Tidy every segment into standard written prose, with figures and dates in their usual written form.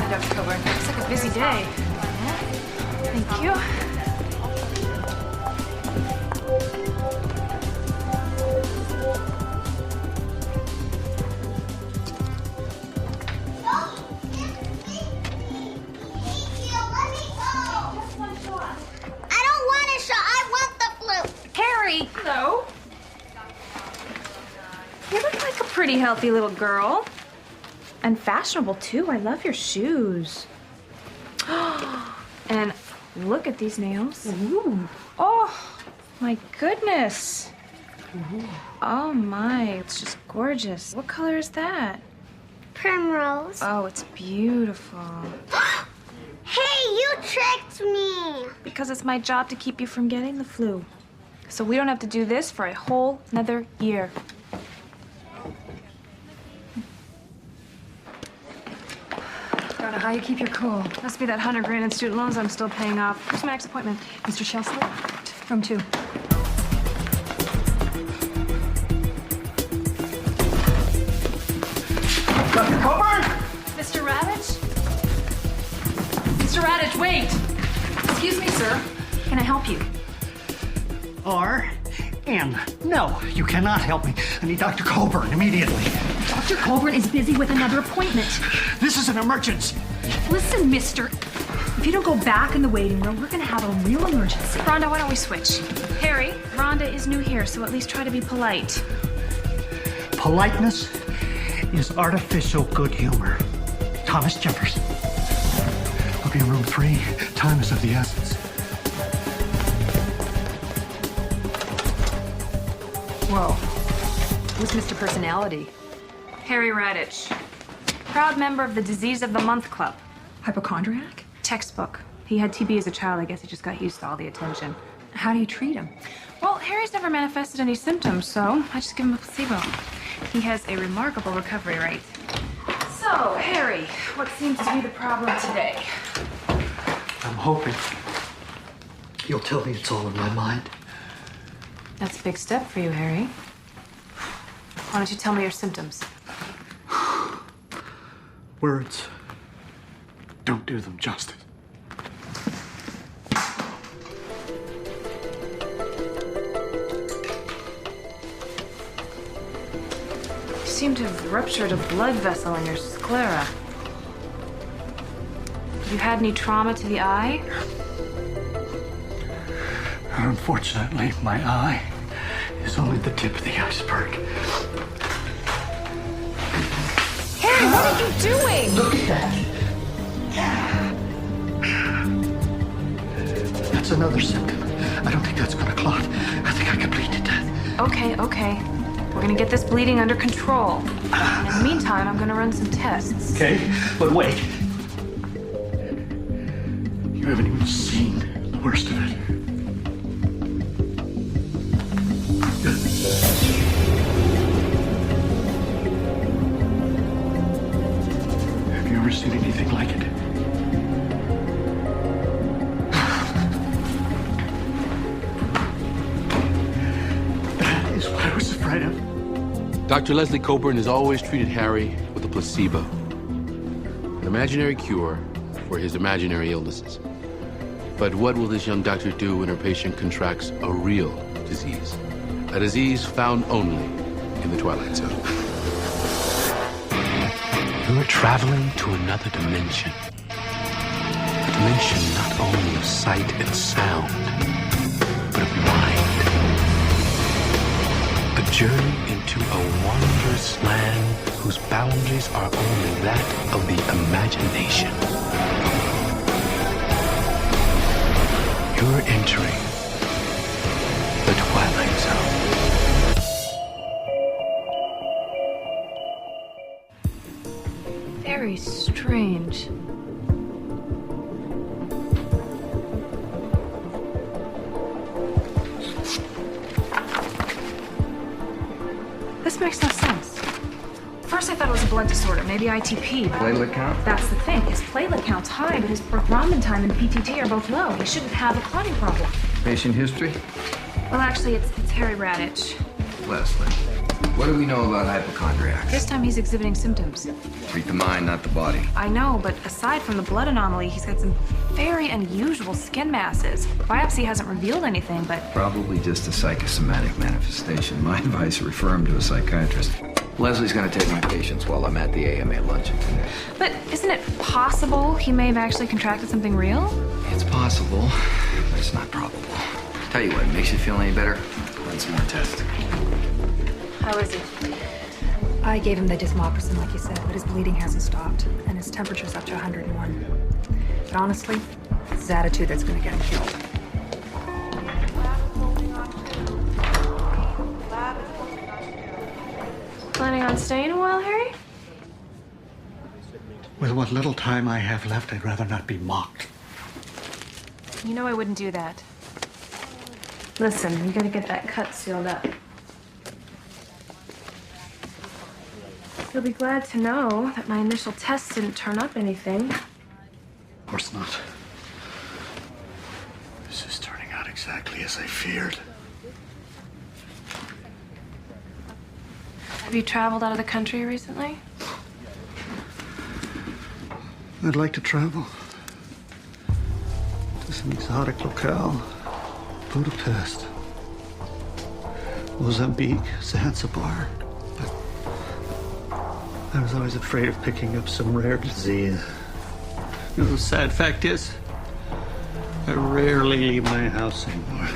Dr. Coburn. Looks like a busy day. Thank you. Hello. You look like a pretty healthy little girl. And fashionable, too. I love your shoes. And look at these nails. Ooh. Oh, my goodness. Ooh. Oh, my. It's just gorgeous. What color is that? Primrose. Oh, it's beautiful. Hey, you tricked me. Because it's my job to keep you from getting the flu. So we don't have to do this for a whole another year. Don't know how you keep your cool. Must be that $100 grand in student loans I'm still paying off. Where's my next appointment? Mr. Chesley? Room 2. Dr. Coburn? Mr. Radich? Mr. Radich, wait! Excuse me, sir. Can I help you? No, you cannot help me. I need Dr. Coburn immediately. Dr. Coburn is busy with another appointment. This is an emergency. Listen, mister. If you don't go back in the waiting room, we're gonna have a real emergency. Rhonda, why don't we switch? Harry, Rhonda is new here, so at least try to be polite. Politeness is artificial good humor. Thomas Jefferson. I'll be in room 3. Time is of the essence. Whoa. Who's Mr. Personality? Harry Radich. Proud member of the Disease of the Month Club. Hypochondriac? Textbook. He had TB as a child. I guess he just got used to all the attention. How do you treat him? Well, Harry's never manifested any symptoms, so I just give him a placebo. He has a remarkable recovery rate. So, Harry, what seems to be the problem today? I'm hoping you'll tell me it's all in my mind. That's a big step for you, Harry. Why don't you tell me your symptoms? Words don't do them justice. You seem to have ruptured a blood vessel in your sclera. Have you had any trauma to the eye? Unfortunately, my eye is only the tip of the iceberg. Harry, what are you doing? Look at that. That's another symptom. I don't think that's gonna clot. I think I could bleed to death. Okay. We're gonna get this bleeding under control. And in the meantime, I'm gonna run some tests. Okay, but wait. You haven't even seen the worst of it. Have you ever seen anything like it? That is what I was afraid of. Dr. Leslie Coburn has always treated Harry with a placebo, an imaginary cure for his imaginary illnesses. But what will this young doctor do when her patient contracts a real disease? A disease found only in the Twilight Zone. You're traveling to another dimension. A dimension not only of sight and sound, but of mind. A journey into a wondrous land whose boundaries are only that of the imagination. You're entering the Twilight Zone. Very strange. This makes no sense. First I thought it was a blood disorder, maybe ITP, but Platelet count? that's the thing. His platelet count's high, but his prothrombin time and PTT are both low. He shouldn't have a clotting problem. Patient history? Well, actually, it's Harry Radich. Leslie, what do we know about hypochondriacs? This time he's exhibiting symptoms. Treat the mind, not the body. I know, but aside from the blood anomaly, he's got some very unusual skin masses. Biopsy hasn't revealed anything, but Probably just a psychosomatic manifestation. My advice, refer him to a psychiatrist. Leslie's gonna take my patients while I'm at the AMA luncheon today. but isn't it possible he may have actually contracted something real? It's possible, but it's not probable. Tell you what, makes you feel any better? Run some more tests. How is he? I gave him the desmopressin, like you said, but his bleeding hasn't stopped, and his temperature's up to 101. But honestly, it's his attitude that's gonna get him killed. Planning on staying a while, Harry? With what little time I have left, I'd rather not be mocked. You know I wouldn't do that. Listen, you gotta get that cut sealed up. You'll be glad to know that my initial tests didn't turn up anything. Of course not. This is turning out exactly as I feared. Have you traveled out of the country recently? I'd like to travel to some exotic locale. Budapest, Mozambique, Zanzibar. But I was always afraid of picking up some rare disease. You know, the sad fact is, I rarely leave my house anymore.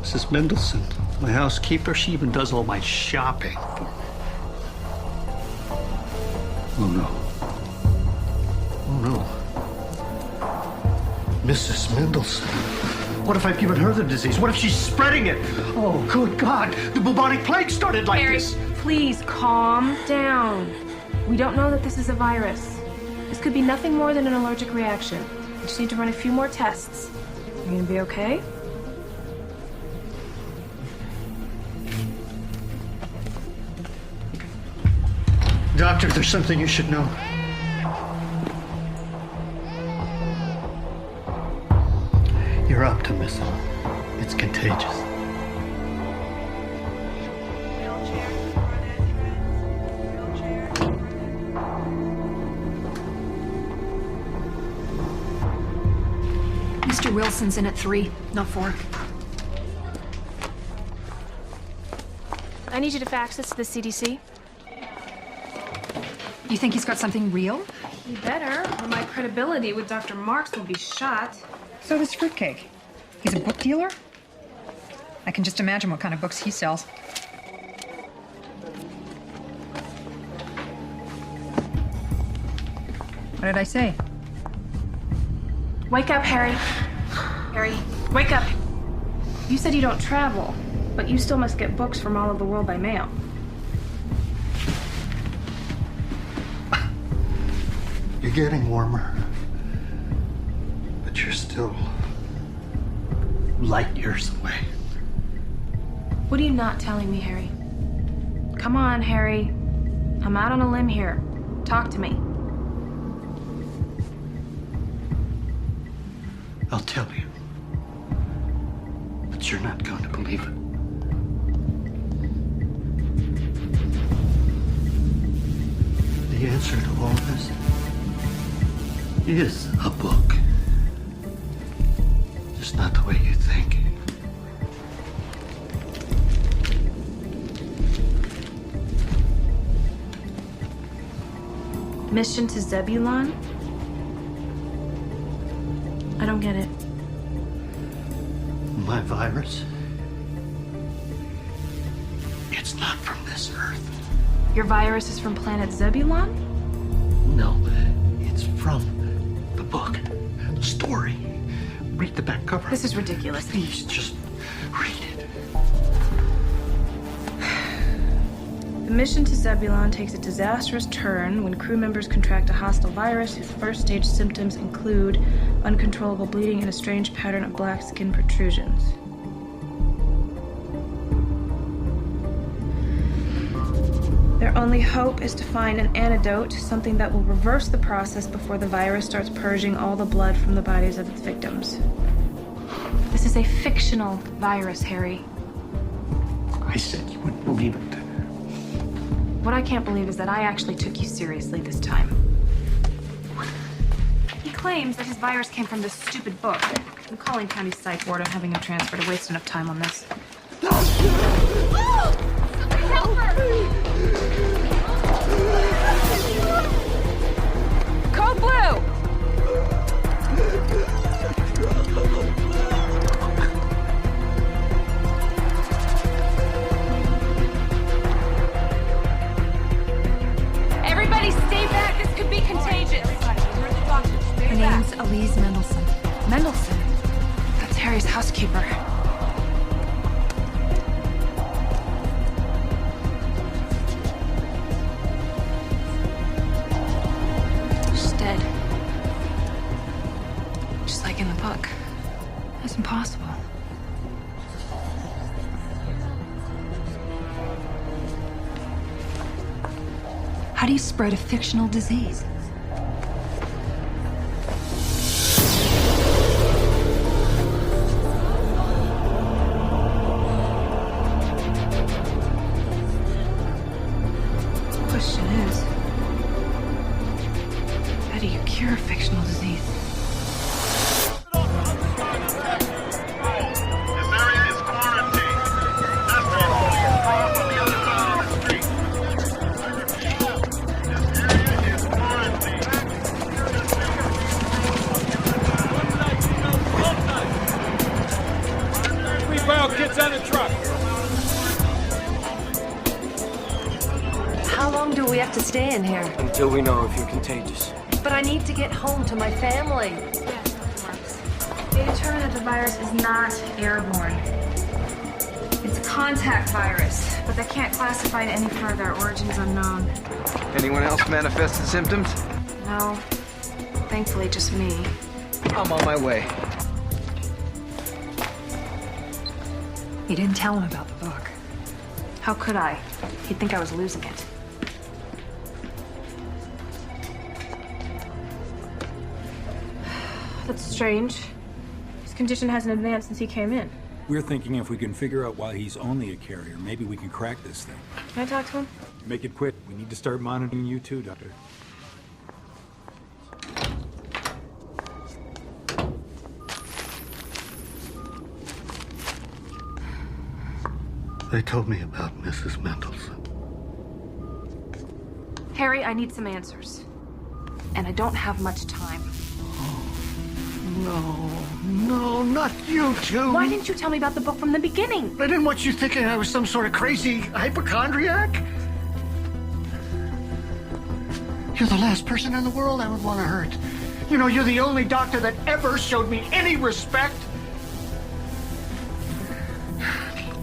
Mrs. Mendelsohn, my housekeeper, she even does all my shopping for me. Oh no. Oh no. Mrs. Mendelsohn. What if I've given her the disease? What if she's spreading it? Oh, good God. The bubonic plague started like Harry, this. please calm down. We don't know that this is a virus. This could be nothing more than an allergic reaction. We just need to run a few more tests. Are you gonna be okay? Doctor, there's something you should know. Your optimism, it's contagious. Mr. Wilson's in at 3, not 4. I need you to fax this to the CDC. You think he's got something real? You better, or my credibility with Dr. Marks will be shot. So does Fruitcake. He's a book dealer? I can just imagine what kind of books he sells. What did I say? Wake up, Harry. Harry, wake up. You said you don't travel, but you still must get books from all over the world by mail. You're getting warmer. But you're still light years away. What are you not telling me, Harry? Come on, Harry. I'm out on a limb here. Talk to me. I'll tell you. But you're not going to believe it. The answer to all this is a book. Just not the way you think. Mission to Zebulon? I don't get it. My virus? It's not from this earth. Your virus is from planet Zebulon? No, it's from the book, the story. Read the back cover. This is ridiculous. Please, just read it. The mission to Zebulon takes a disastrous turn when crew members contract a hostile virus whose first stage symptoms include uncontrollable bleeding and a strange pattern of black skin protrusions. Their only hope is to find an antidote, something that will reverse the process before the virus starts purging all the blood from the bodies of its victims. This is a fictional virus, Harry. I said you wouldn't believe it. What I can't believe is that I actually took you seriously this time. He claims that his virus came from this stupid book. I'm calling county psych ward and having him transferred to waste enough time on this. Code Blue! Everybody stay back. This could be contagious. Her name's Elise Mendelsohn. Mendelsohn? That's Harry's housekeeper. She's dead. Just like in the book. That's impossible. How do you spread a fictional disease? The question is, how do you cure a fictional disease? How long do we have to stay in here? Until we know if you're contagious. But I need to get home to my family. Yes, that works. They determined that the virus is not airborne. It's a contact virus, but they can't classify it any further. Origin's unknown. Anyone else manifested symptoms? No, thankfully just me. I'm on my way. You didn't tell him about the book. How could I? He'd think I was losing it. That's strange. His condition hasn't advanced since he came in. We're thinking if we can figure out why he's only a carrier, maybe we can crack this thing. Can I talk to him? Make it quick. We need to start monitoring you too, Doctor. They told me about Mrs. Mendelsohn. Harry, I need some answers. And I don't have much time. No, not you two. Why didn't you tell me about the book from the beginning? I didn't want you thinking I was some sort of crazy hypochondriac. You're the last person in the world I would want to hurt. You know, you're the only doctor that ever showed me any respect.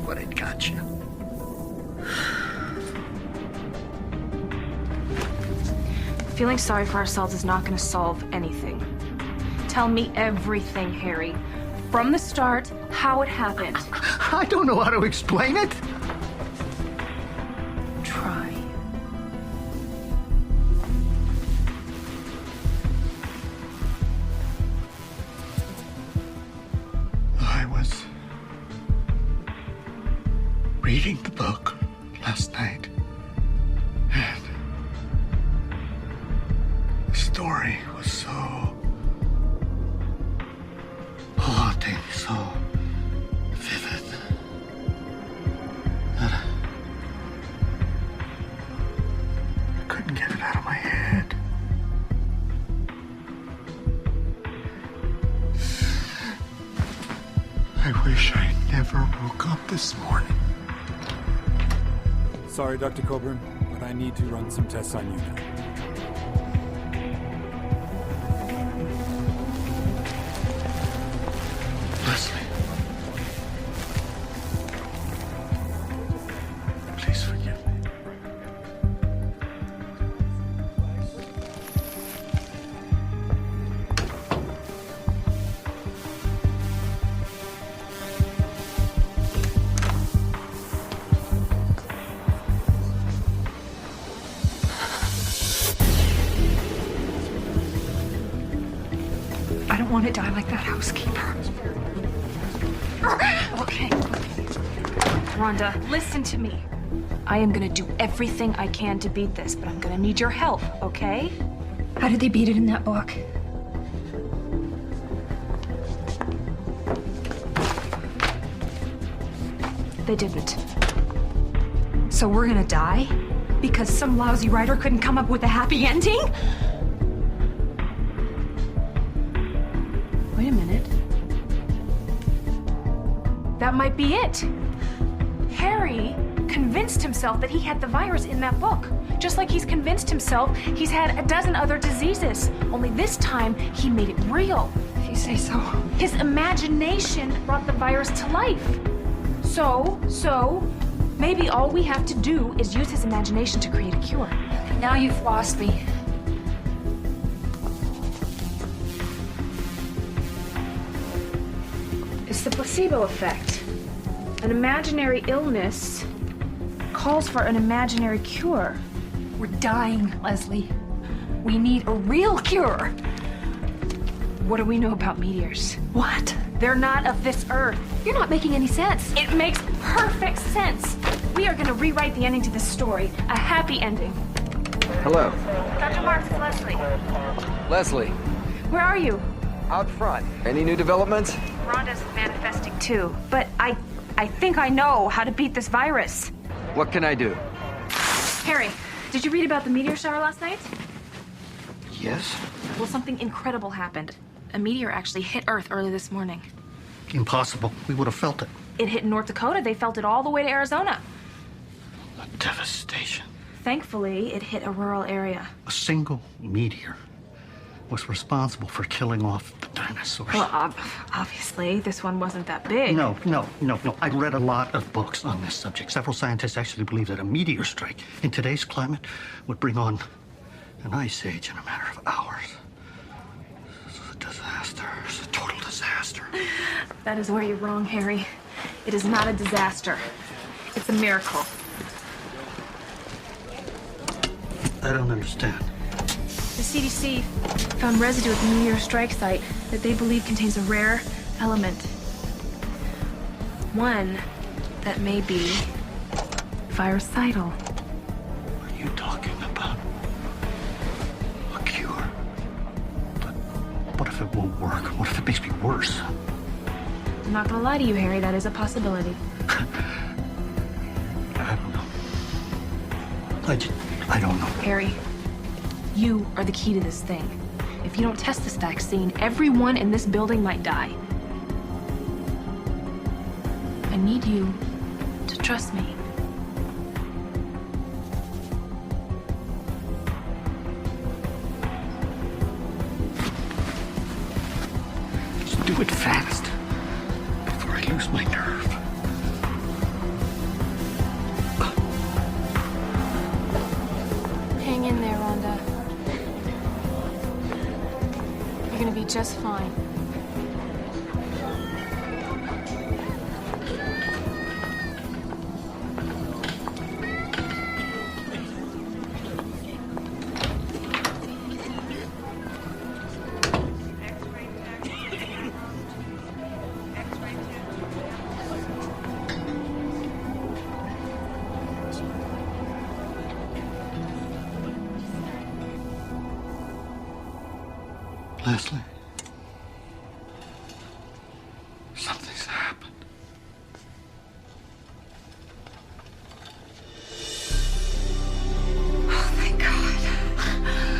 But it got you. Feeling sorry for ourselves is not going to solve anything. Tell me everything, Harry. From the start, how it happened. I don't know how to explain it. Try. I was reading the book last night, and the story was so haunting, so vivid, that I couldn't get it out of my head. I wish I never woke up this morning. Sorry, Dr. Coburn, but I need to run some tests on you now. Leslie. Please forgive me. I don't want to die like that housekeeper. Okay. Rhonda, listen to me. I am gonna do everything I can to beat this, but I'm gonna need your help, okay? How did they beat it in that book? They didn't. So we're gonna die? Because some lousy writer couldn't come up with a happy ending? Wait a minute. That might be it. Harry convinced himself that he had the virus in that book. Just like he's convinced himself he's had a dozen other diseases. Only this time, he made it real. If you say so. His imagination brought the virus to life. So, maybe all we have to do is use his imagination to create a cure. Now you've lost me. It's the placebo effect. An imaginary illness calls for an imaginary cure. We're dying, Leslie. We need a real cure. What do we know about meteors? What? They're not of this Earth. You're not making any sense. It makes perfect sense. We are gonna rewrite the ending to this story. A happy ending. Hello. Dr. Marks, it's Leslie. Leslie, Where are you? out front. Any new developments? Rhonda's manifesting too, but I think I know how to beat this virus. What can I do? Harry, did you read about the meteor shower last night? Yes? Well, something incredible happened. A meteor actually hit Earth early this morning. Impossible. We would have felt it. It hit North Dakota. They felt it all the way to Arizona. The devastation. Thankfully, it hit a rural area. A single meteor was responsible for killing off the dinosaurs. Well, obviously, this one wasn't that big. No. I read a lot of books on this subject. Several scientists actually believe that a meteor strike in today's climate would bring on an ice age in a matter of hours. It's a disaster. It's a total disaster. That is where you're wrong, Harry. It is not a disaster. It's a miracle. I don't understand. The CDC found residue at the meteor strike site that they believe contains a rare element. One that may be virucidal. What are you talking about? A cure? But what if it won't work? What if it makes me worse? I'm not gonna lie to you, Harry. That is a possibility. I don't know. I don't know. Harry, you are the key to this thing. If you don't test this vaccine, everyone in this building might die. I need you to trust me. Just do it fast before I lose my nerve. Hang in there, Rhonda. You're gonna be just fine. Leslie, something's happened. Oh, thank God.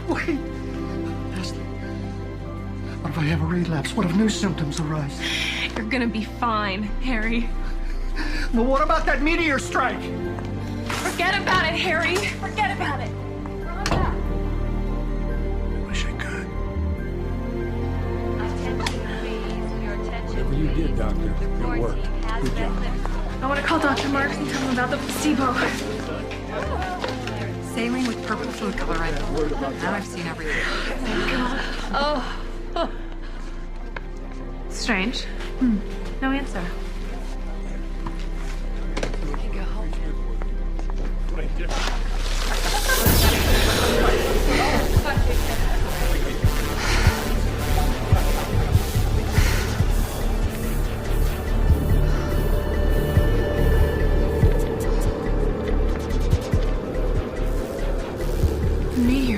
Wait. Leslie, what if I have a relapse? What if new symptoms arise? You're gonna be fine, Harry. Well, what about that meteor strike? Forget about it, Harry. Forget about it. Rhonda. Wish I could. Whatever you did, Doctor, it worked. Good job. I want to call Dr. Marks and tell him about the placebo. Saline with purple food coloring. Now I've seen everything. Thank God. Oh. Strange. No answer. Meteor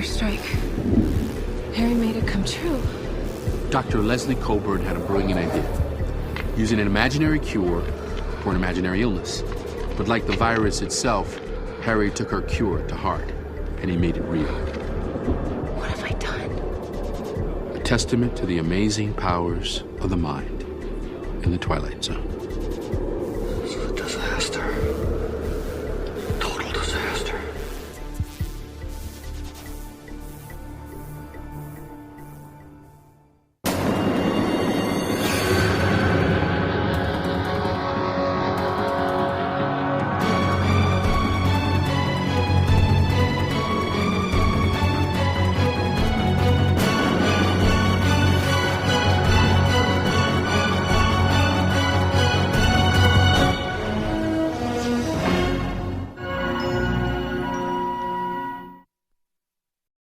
strike. Harry made it come true. Dr. Leslie Coburn had a brilliant idea. Using an imaginary cure for an imaginary illness. But like the virus itself, Harry took her cure to heart, and he made it real. What have I done? A testament to the amazing powers of the mind in the Twilight Zone.